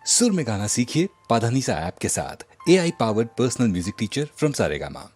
सुर में गाना सीखिए पाधानीसा ऐप के साथ। AI powered personal music teacher from Saregama.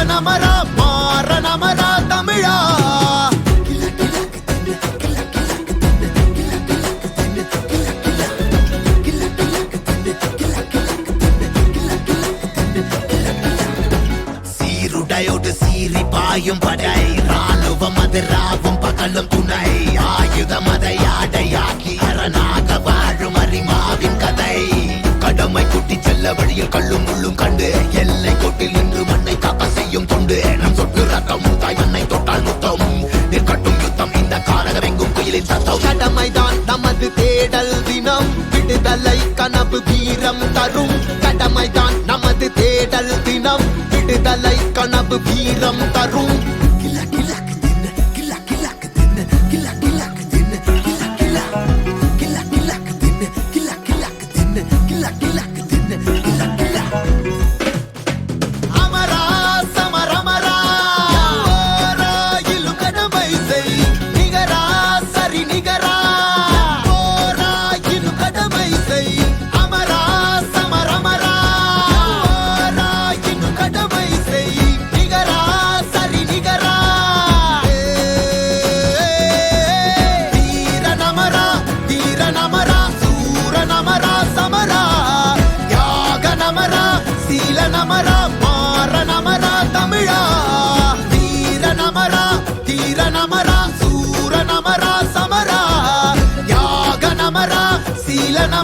நமரா மாற நமரா தமிழா சீருடையோடு சீறி பாயும் படை ராணுவம் அது ராவும் பகலும் துணை ஆயுதம் அதை ஆடையாக்கி அரணாக வாழும் அரிமாவின் கதை கடமை குட்டி செல்ல வழியில் கல்லும் முள்ளும் கண்டு எல்லை கோட்டில் நின்று மண்ணை காக்க செய்யும் தொண்டு நம் சொட்டு ரத்தம் தாய் மண்ணை தொட்டால் முத்தம் நிற்கட்டும் யுத்தம் இந்த காரகமெங்கும் குயிலின் சத்தம் கடமைதான் நமது தேடல் தினம் விடுதலை கனவு வீரம் தரும் கடமைதான் நமது தேடல் தினம் விடுதலை கனவு வீரம் தரும்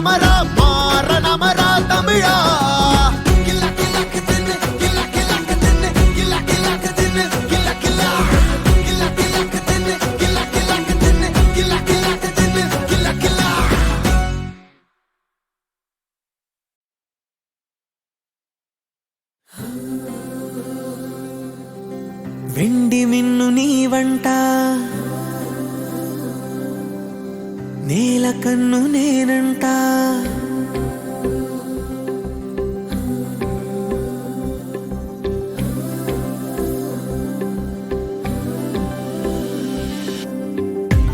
நமரா மாற நமரா தமிழா వెండి మిన్ను నీ వంట నేల కన్ను నేనంట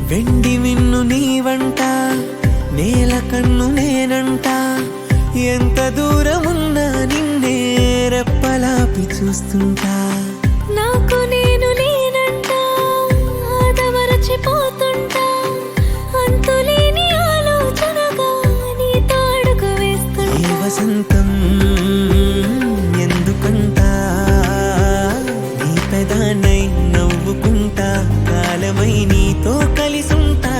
వెండి మిన్ను నీ వంట నేల కన్ను నేనంట ఎంత దూరమున్నా నిన్నే రెప్పలాపి చూస్తుంటా నాకు నేను నేనంట ఆదమరచిపోతుంటా అంతులేని ఆలోచనగా నీతో అడుగు వేస్తుంటా ఈ వసంతం ఎందుకంట నీ పెదానై నవ్వుకుంటా కాలమై నీతో కలిసుంటా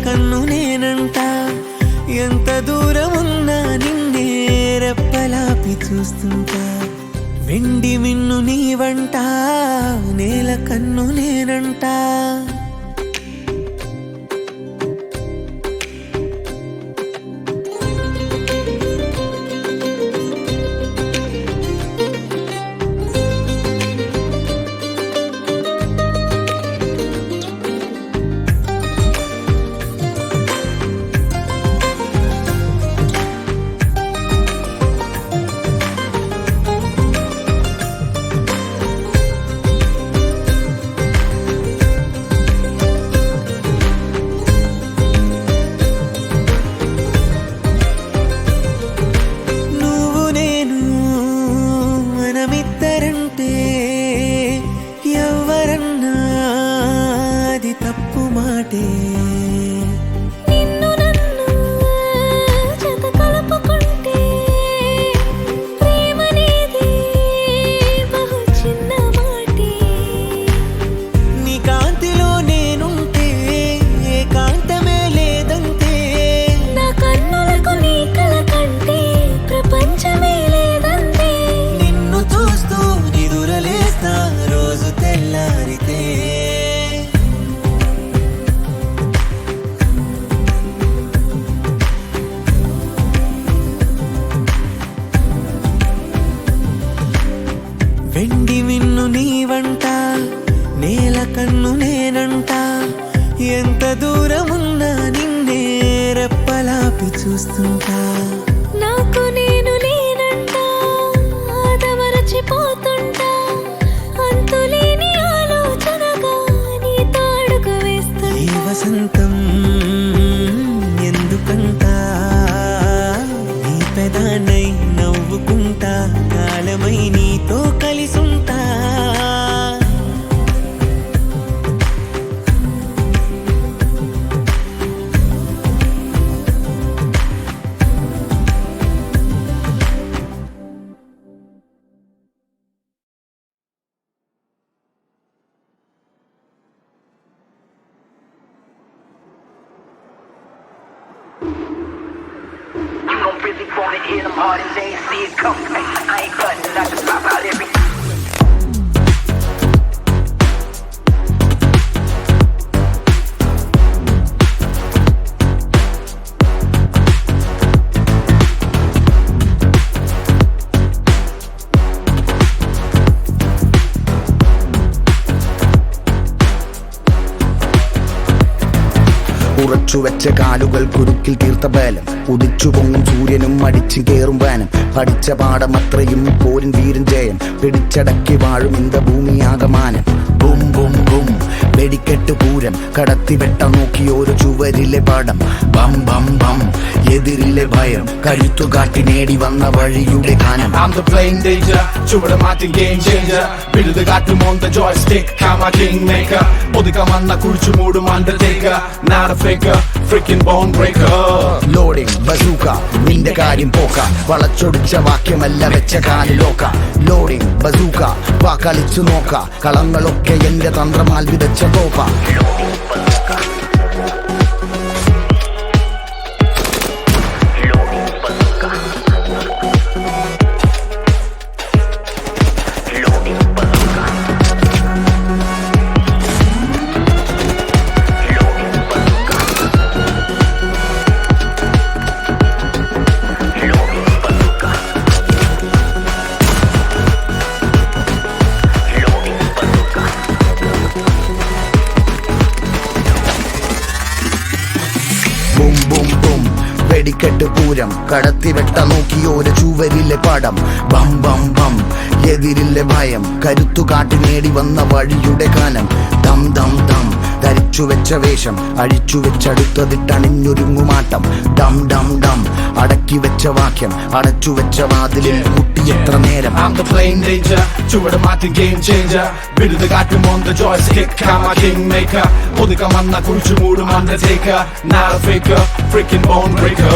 కన్ను నేనంట ఎంత దూరమున్నా నిన్నే రెప్పలాపి చూస్తుంటా వెండి మిన్ను నీ వంట నేల కన్ను నేనంట మాటే నిన్ను నన్ను జత కలుపుకుంటే ప్రేమనేది బహు చిన్న మాటే నీ కాంతిలో నేనుంటే ఏకాంతమే లేదంతే నా కన్నులకు నీ కల కంటే ప్రపంచమే లేదంతే నిన్ను చూస్తూ నిదురలేస్తా రోజు తెల్లారితే వెండి మిన్ను నీవంట నేల కన్ను నేనంట ఎంత దూరమున్నా నిన్నే రెప్పలాపి చూస్తుంటా నాకు నేను లేనంట ఆదమరచిపోతుంటా అంతులేని ఆలోచనగా నీ తాడుకు వేస్తుంటా ఈ వసంతం ఎందుకంట నీ పెదానై నవ్వుకుంటా కాలమై నీతో కలిసుంటా You don't really wanna hear them hard and they ain't see it coming. I ain't cutting, I just pop out every. ഉറച്ചുവെച്ച കാലുകൾ കുരുക്കിൽ തീർത്ത ബലം ഉദിച്ചു പൊങ്ങും സൂര്യനും അടിച്ചു കേറും വാനം പഠിച്ച പാഠമത്രയും പോരിൻ വീരൻ ജയം പിടിച്ചടക്കി വാഴും ഇന്ത ഭൂമിയാകമാനം ബും ബും ബും വെടിക്കെട്ട് പൂരം കടത്തിവെട്ട നോക്കിയോരു ചുവരിലെ പാടം ബം ബം ബം എതിരിലെ ഭയം കഴുത്തു കാട്ടി നേടി വന്ന വഴിയുടെ ഗാനം I'm the playing danger, ചുവട് മാറ്റി game changer. വിരുത് കാറ്റും on the joystick, I'm a kingmaker. ഒതുക്കം വന്ന കുഴിച്ചു മൂടും undertaker. Not a faker, freaking bone breaker. Loading bazooka നിന്റെ കാര്യം പോക്ക വളച്ചൊടിച്ച വാക്യമല്ല വെച്ച കാലിലോക്ക ലോഡിംഗ് ബസൂക്ക വാക്കളിച്ചു നോക്ക കളങ്ങളൊക്കെ എന്റെ തന്ത്രമാൽ വിതച്ച തോപ്പ ബും ബും ബും വെടിക്കെട്ട് പൂരം കടത്തിവെട്ട നോക്കിയോര് ചുവരിലെ പടം ബം ബം ബം എതിരിലെ ഭയം കരുത്തു കാട്ടി നേടി വന്ന വഴിയുടെ കാനം ദം ദം ദം ധരിച്ചു വെച്ച വേഷം അഴിച്ചു വെച്ചടുത്തതിട്ടണിഞ്ഞൊരുങ്ങുമാട്ടം ഡം ഡം ഡം അടക്കി വെച്ച വാക്യം അടച്ചു വെച്ച വാതിലിൽ മുട്ടിയെത്ര നേരം I'm the playing danger, ചുവട് മാറ്റി game changer. വിരുത് കാറ്റും on the joystick, I'm a kingmaker. ഒതുക്കം വന്ന കുഴിച്ചു മൂടും undertaker. Not a faker, freaking bone breaker.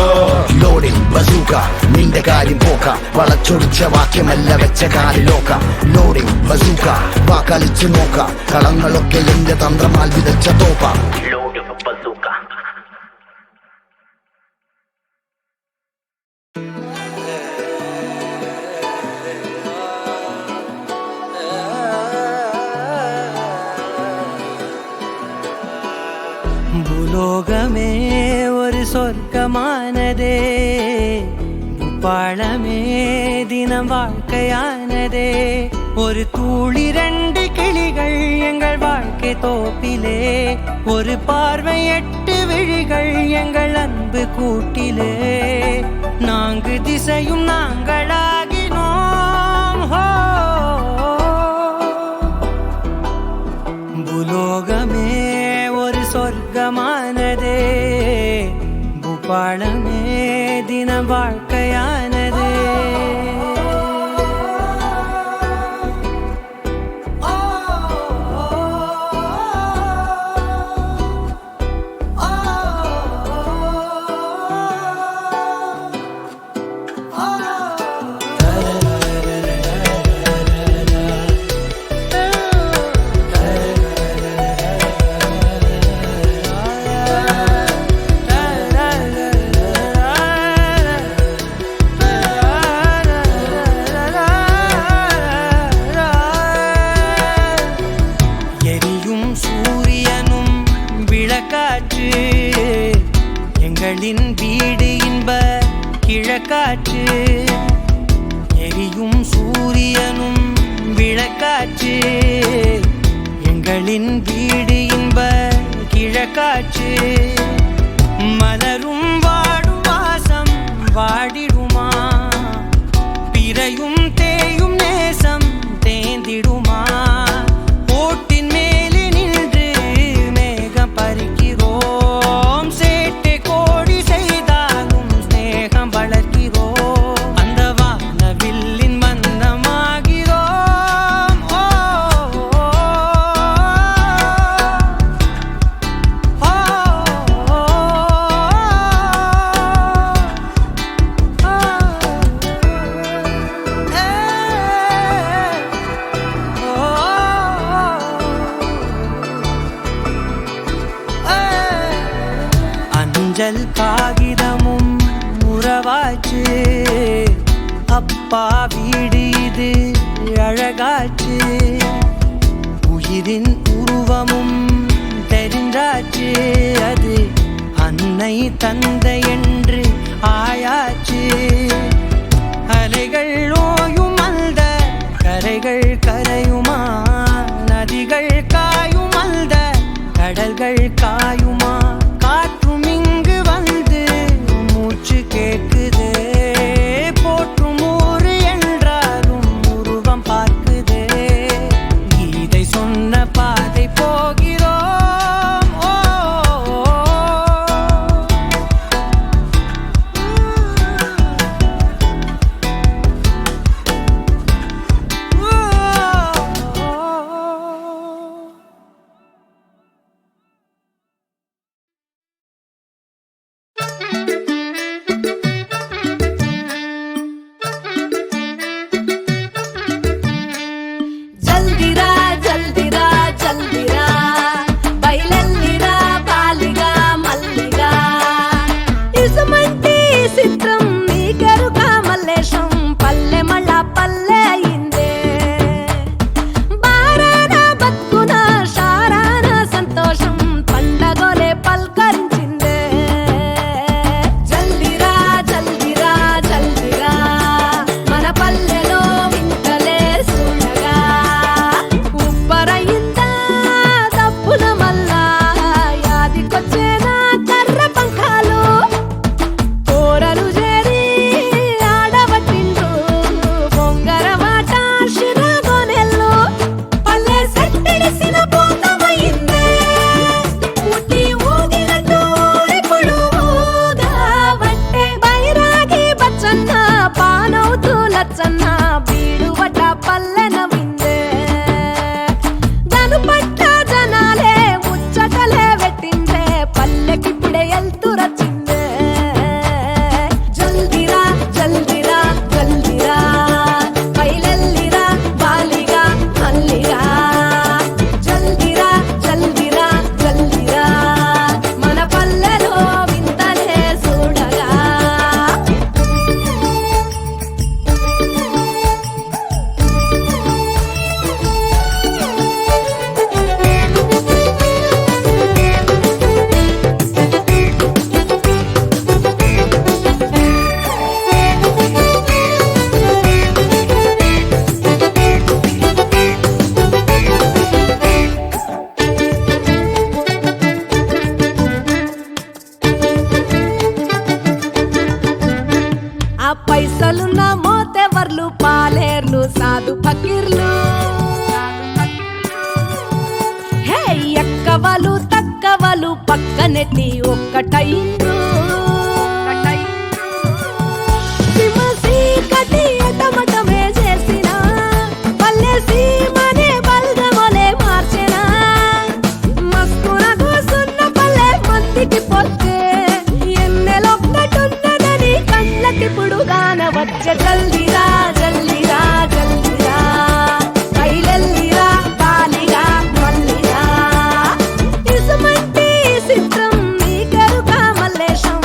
Loading bazooka നിന്റെ കാര്യം പോക്ക വളച്ചൊടിച്ച വാക്യമല്ല വെച്ച കാലിലോക്ക ലോഡിംഗ് ബസൂക്ക വാക്കളിച്ചു നോക്ക കളങ്ങളൊക്കെ എന്റെ തന്ത്രമാൽ വിതച്ച തോപ്പ ഭൂലോകമേ ഒരു സ്വർഗമാനതേ ഭൂപാളമേ ദിനം വാഴ്ക്കയാനതേ ഒരു തൂളി രണ്ട് കിളികൾ എങ്ങൾ வாழ்க்கை തോപ്പിലേ ഒരു பார்வை 8 விழிகள் எங்கள் அன்பு கூட்டிலே 4 திசையும் நாங்களாகினோம் ஹோ ഭൂലോകമേ ഒരു സ്വർഗമാനതേ ഭൂപാളമേ ദിനം വാഴ്ക്കയാനതേ எரியும் சூரியனும் விளக்காற்று எங்களின் வீடு இன்ப கிழக்காற்று எரியும் சூரியனும் விளக்காற்று எங்களின் வீடு இன்ப கிழக்காற்று மலரும் வாடும் வாசம் வாடிடுமா பிறையும் தேயும் நேசம் தேந்திடுமா ஓட்டின் மேலே நின்று மேகம் பறிக்கிறோம் சேட்டை கோடி செய்தாலும் ஸ்நேகம் வளர்க்கிறோம் அந்த வானவில்லின் மந்தமாகிறோம் ஓ, ஓ, ஓ, ஓ, அஞ்சல் காகிதமும் உறவாச்சு அப்பா வீடு இது அழகாச்சு உயிரின் உருவமும் தெரிந்தாச்சு அது அன்னை தந்தை என்று ஆயாச்சு அலைகள் ஓயும் அந்த கரைகள் கரையுமா நதிகள் காயும் அந்த கடல்கள் காயுமா காற்றும் இங்கு வந்து மூச்சு கேட்குதே போற்றும் ஊரு என்றாலும் உருவம் பார்க்குதே கீதை சொன்ன பாதை போகிறோம் ஓ, ஓ, ஓ, ஓ. జల్దిరా జల్దిరా జల్దిరా బయలెల్లిరా బాలిగా మల్లిగా ఇసుమంటి చిత్రం నీకెరుగా మల్లేశం పల్లె మళ్ళ పల్లె అయిందే బారాన బతుకున షారాన సంతోషం పండగోలే పల్కరించిందే జల్దిరా జల్దిరా జల్దిరా మన పల్లెలో వింతలే చూడగా ఉప్పరయిందా తప్పుల మల్లా యాదికొచ్చేనా కర్ర పంకాలు కూరలు చేరి ఆడబట్టిండ్రు బొంగరమాట శిరగోనెల్లు పల్లె సెట్టిడిసిన పూతమయిందే పుట్టి ఊగినట్టు ఇప్పుడు ఊగబట్టే బైరాగి బచ్చన్న పానవుతూ లచ్చన్న బీడువట పల్లె నవ్విందే గనుపట్ట జనాలే ముచ్చటలే పెట్టిందే పల్లెకిప్పుడే ఎల్తురచ్చిందే జల్దిరా జల్దిరా జల్దిరా బయలెల్లిరా బాలిగా మల్లిగా జల్దిరా జల్దిరా జల్దిరా మన పల్లెలో వింతలే చూడగా ఆ పైసలున్న మోతెవర్లు పాలేర్లు సాధు ఫకీర్లు హే ఎక్కవలు తక్కవలు పక్కనెట్టి ఒక్కటైండ్రు సిమసి కటి ఎటమటమే చేసిన పల్లె సీమనే బల్గమోలే మార్చెనా మస్కున కూసున్న పల్లె మందికి పొత్తే ఎన్నెలొక్కటున్నదని కళ్ళకిప్పుడు గానవచ్చే జల్దిరా జల్దిరా జల్దిరా బయలెల్లిరా బాలిగా మల్లిగా ఇసుమంటి చిత్రం నీకెరుగా మల్లేశం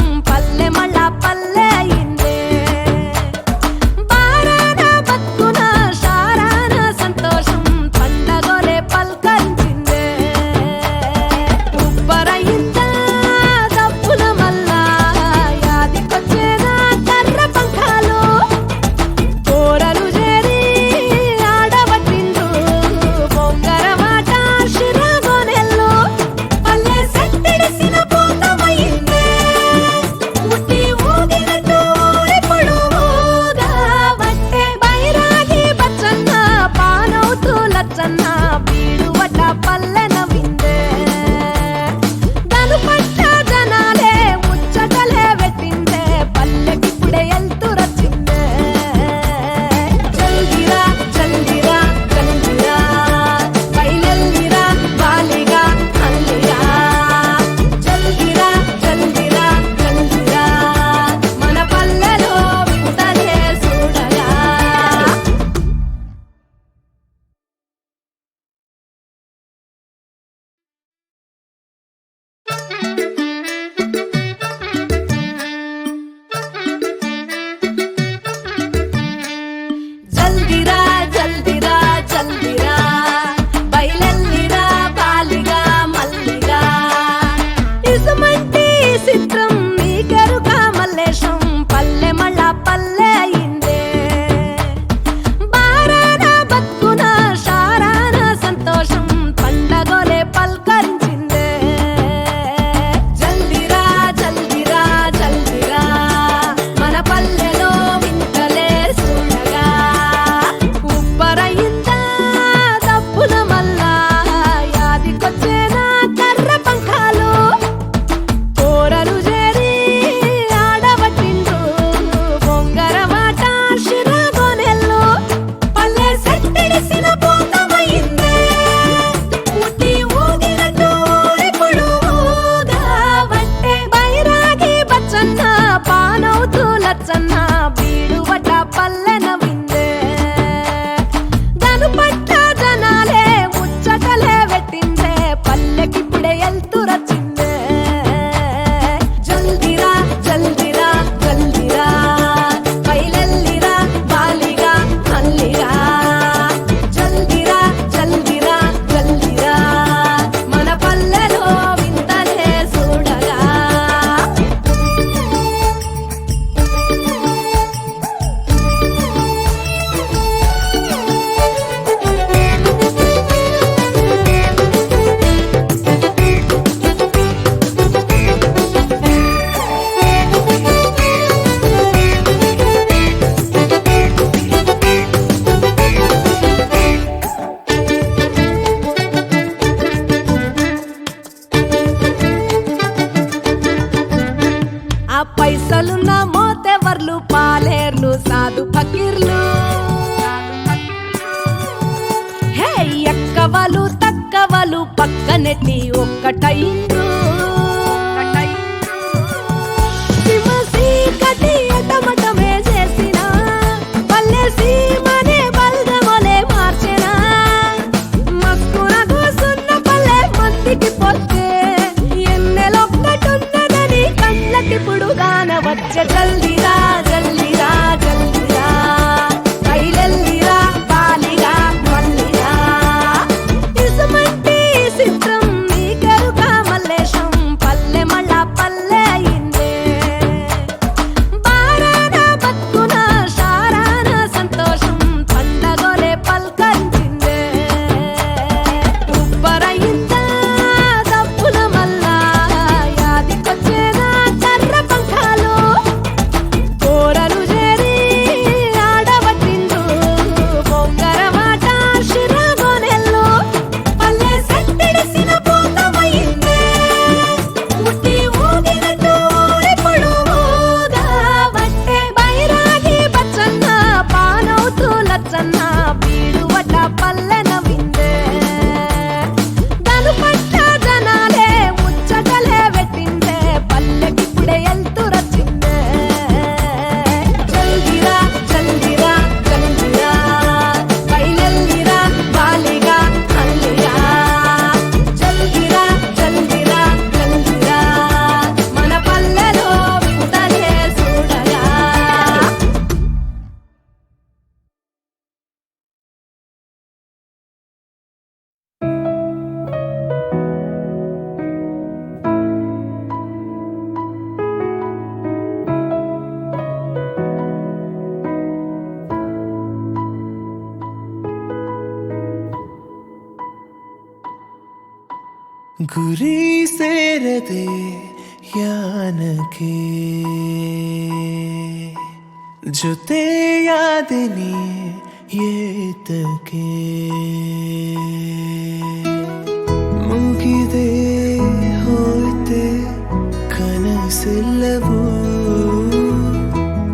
ఒక్కటైండ్రు సిమసి కటి ఎటమటమే చేసిన పల్లె సీమనే బల్గమోలే మార్చెనా మక్కున కూసున్న పల్లె మందికి పొత్తే ఎన్నెలొక్కటున్నదని కళ్ళకి పుడుగాన వచ్చే జల్దిరా జల్దిరా జల్దిరా బయలెల్లిరా బాలిగా మల్లిరా ఇసుమంటి చిత్రం నీకెరుక మల్లేశం పల్లె మళ్ళా పల్లె అయిందే బారాన బతుకున షారాన సంతోషం పండగోలే పల్కరించిందే ఉబ్బరయిందా దప్పుల మల్లా యాదికొచ్చేనా కర్ర పంఖాలు కోరలు చేరి ఆడబట్టిండు బొంగర మాట శిరగోనెల్లు పల్లె సట్టిడిసిన పూతమయిందే ఉట్టి ఊగినట్టు ఊరిపుడు ఊగా వట్టే బైరాగి బచ్చన్న పానవుతూ లచ్చన్న బీడు వడ్డ పల్లె నవ్విందే గనుపట్ట జనాలే ముచ్చటలే పెట్టిందే పల్లెకిప్పుడే ఎల్తురచ్చిందే జల్దిరా జల్దిరా జల్దిరా బయలెల్లిరా బాలిగా మల్లిరా జల్దిరా జల్దిరా జల్దిరా మన పల్లెలో వింతలే చూడరా ಗುರಿ ಸೇರದೆ ಯಾನಕ್ಕೆ ಜೊತೆಯಾದೆನಿ ಏತಕ್ಕೆ ಮುಗಿದೇ ಹೋಯ್ತೆ ಕನಸೆಲ್ಲವೂ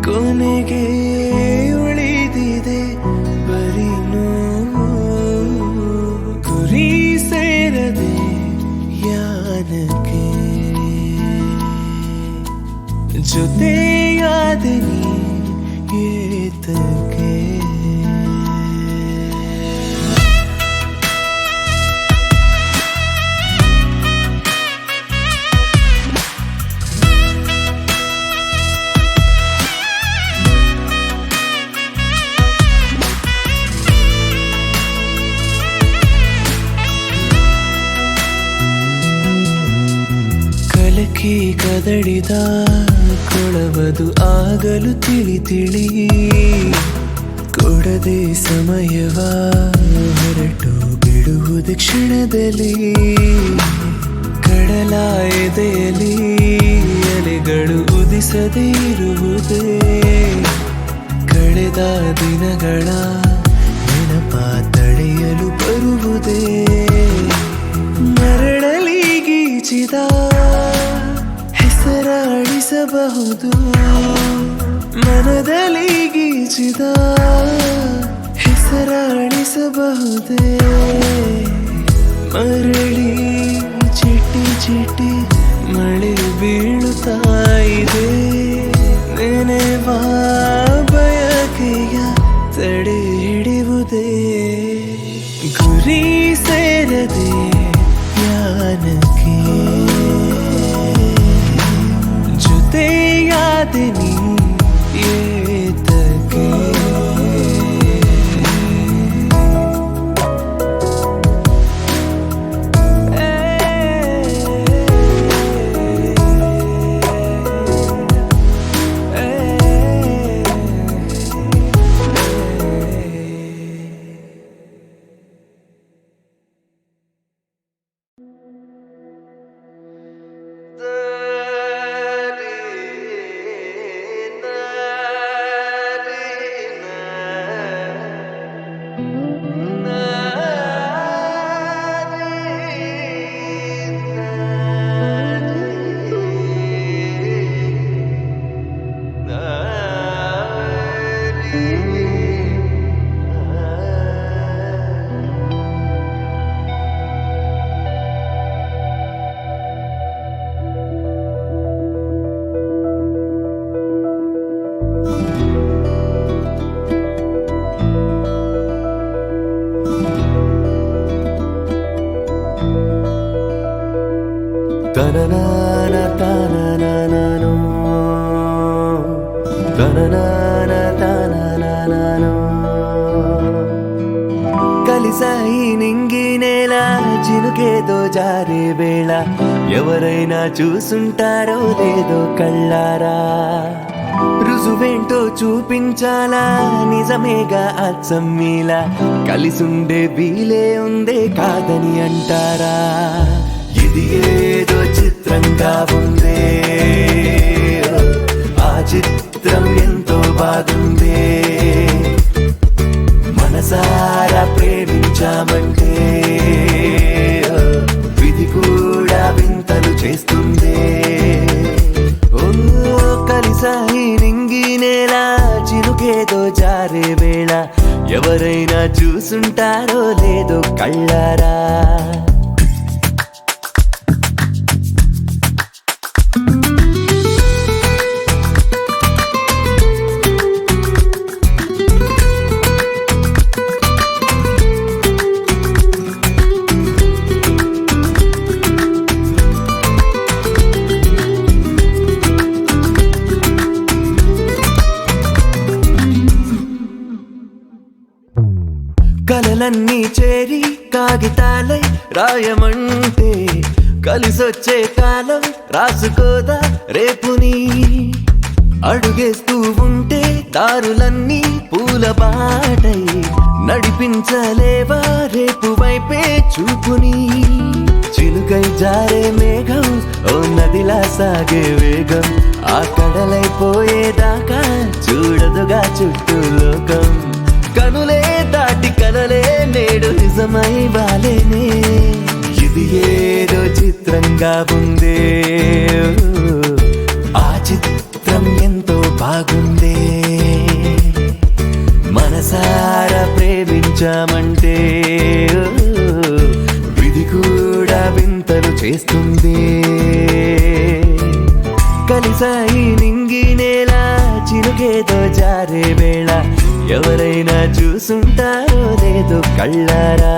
ಕೊನೆಗೆ ಉಳಿದಿದೆ ಬರೀ ನೋವು ಗುರಿ ಸೇರದೆ ಯಾನಕ್ಕೆ ಜೊತೆಯಾದೆ ನೀ ಏತಕ್ಕೆ ಕಲಕಿ ಕದಡಿದ ಕೊಳವದು ಆಗಲು ತಿಳಿ ತಿಳಿ ಕೊಡದೆ ಸಮಯವ ಹೊರಟು ಬಿಡುವುದು ಕ್ಷಣದಲ್ಲಿ ಕಡಲ ಎದೆಯಲ್ಲಿ ಅಲೆಗಳು ಉದಿಸದೇ ಇರುವುದೇ ಕಳೆದ ದಿನಗಳ ನೆನಪ ತಡೆಯಲು ಬರುವುದೇ ಮರಳಲಿ ಗೀಚಿದ ಹೆಸರಾಡಿಸಬಹುದು ಮನದಲ್ಲಿ ಗೀಚಿದ ಹೆಸರಾಡಿಸಬಹುದೇ ಮರಳಿ ಚಿಟಿ ಚಿಟಿ ಮಳೆ ಬೀಳುತ್ತಾ ಇದೆ ನೆನೆವ ಬಯಕೆಯ ತಡೆ ಹಿಡಿಯುವುದೇ ಗುರಿ ಸೇರದೆ ಯಾನಕ್ಕೆ ಜೊತೆಯಾದೆ ನೀ ಏತಕ್ಕೆ తననాన తననానో తననాన తననానో కలిసాయి నింగి నేల చినుకేదో జారే వేళ ఎవరైనా చూసుంటారో లేదో కళ్ళారా రుజువేంటో చూపించాలా నిజమేగా అచ్చం మీలా కలిసుండే వీలే ఉందే కాదని అంటారా ఇది ఏదో చిత్రంగా ఉందే ఆ చిత్రం ఎంతో బాగుందే మనసారా ప్రేమించామంటే విధి కూడా వింతలు చేస్తుందే ఓ కలిసాయి నింగి నేల చినుకేదో జారే వేళ ఎవరైనా చూసుంటారో లేదో కళ్ళారా కలలన్నీ చేరి కాగితాలై రాయమంటే కలిసొచ్చే కాలం రాసుకోదా రేపుని అడుగేస్తూ ఉంటే దారులన్నీ పూల బాటై నడిపించలేవా రేపు వైపే చూపుని చిలుకై జారే మేఘం ఓ నదిలా సాగే వేగం ఆ కడలైపోయేదాకా చూడదుగా చుట్టూ లోకం కనులే దాటి కలలే నేడు నిజమై వాలేనే ఇది ఏదో చిత్రంగా ఉందే ఆ చిత్రం ఎంతో బాగుందే మనసారా ప్రేమించామంటే విధి కూడా వింతలు చేస్తుంది కలిసాయి నింగి నేల చినుకేదో జారే వేళ ఎవరైనా చూసుంటారో లేదో కళ్ళారా